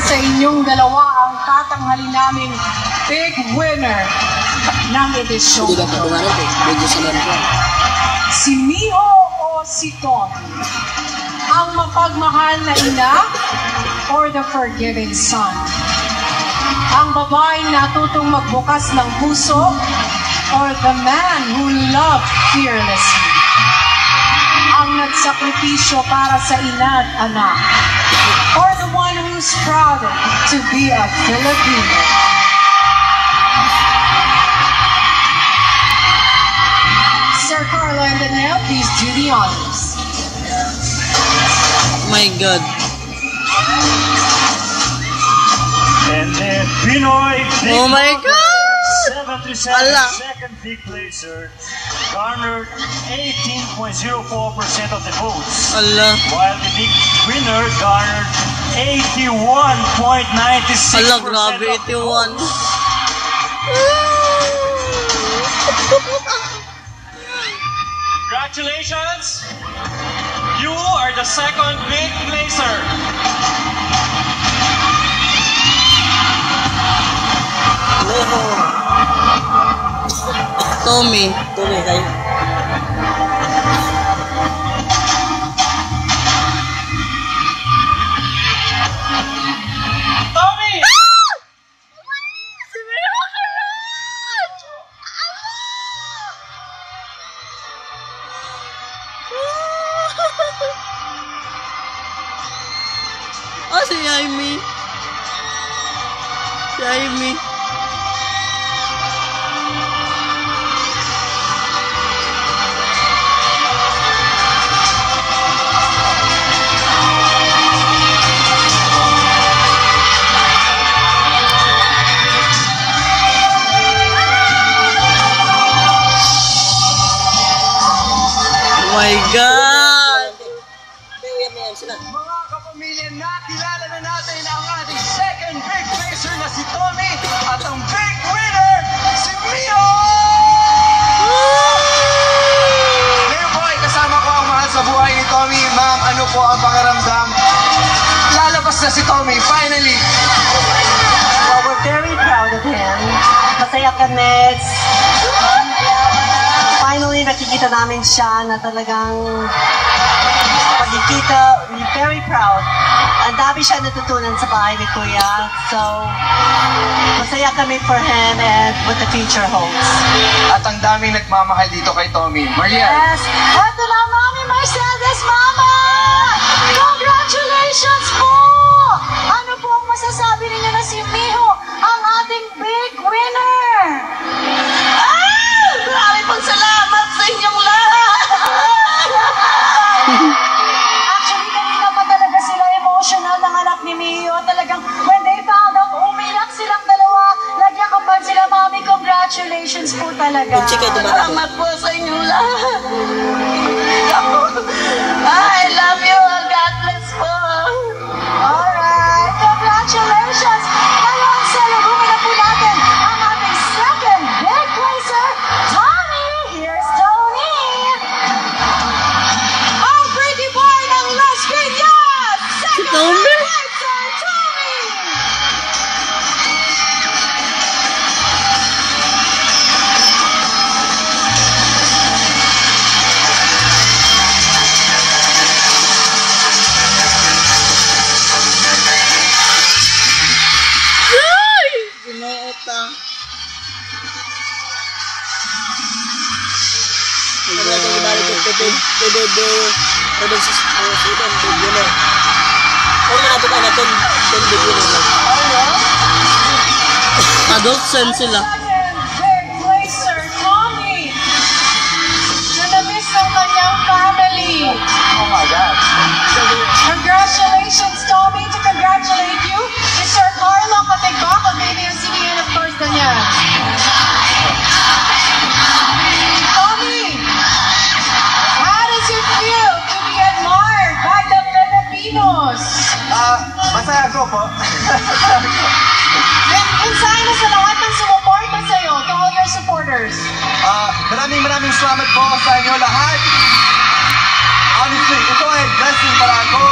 sa inyong dalawa ang tatanghalin naming big winner ng edisyon. Si Miho o si Tommy? Ang mapagmahal na ina or the forgiving son? Ang babaeng natutong magbukas ng puso or the man who loved fearlessly? Ang nagsakripisyo para sa ina at anak? Or the one who's proud to be a Filipino? Sir Carlo and Danielle, please do the honors. My God. And the Pinoy Oh my God! 737 second big placer garnered 18.04% of the votes. Allah. While the big winner garnered 81.96% Allah, grabe, 81. Congratulations! You are the second big placer. Tommy. Tommy, kayo. Tommy! Oh, si Amy. Si Amy. Oh my God! Mga kapamilya, nakilala na natin ang ating second big placer na si Tommy at ang big winner, si Mio! Ngayon po ay kasama ko ang mahal sa buhay ni Tommy. Ma'am, ano po ang pakiramdam? Lalabas na si Tommy, finally! Well, we're very proud of him. Masaya kami. Finally, nakikita namin siya na talagang pagkikita, we're very proud. Ang dami siya natutunan sa bahay ni Kuya. So, masaya kami for him and what the future holds. At ang daming nagmamahal dito kay Tommy. Maria! Yes! Ito na, Mami Mercedes, Mama! Congratulations po! Ano po ang masasabi ninyo na si Miho, ang ating big winner? Ah! Marami pong salamat sa inyong lahat! Actually, kanina pa talaga sila emotional ng anak ni Miho. Talagang, when they found out, umiyak silang dalawa. Nagyakapan sila, Mami, congratulations po talaga. Salamat po sa inyong lahat. I love you. God bless po. Alright, congratulations. Ngayon, salubungin na po natin ang ating second big placer, Tommy. Here's Tony. Ang pretty boy ng Las Piñas. Second Tommy. big placer, Tommy. Ginota. Adult sen sila. Big placer, Tommy! Na-miss ang kanyang family. Oh my God! Congratulations, Tommy. To congratulate you is Sir Carlo Katigbak of ABS-CBN and of course, Danielle. Tommy, how does it feel to be admired by the Filipinos? Masaya ko po. Mensahe mo sa lahat ng sumuporta sa'yo, to all your supporters. Maraming salamat po sa inyo lahat. Honestly, ito ay blessing para ako.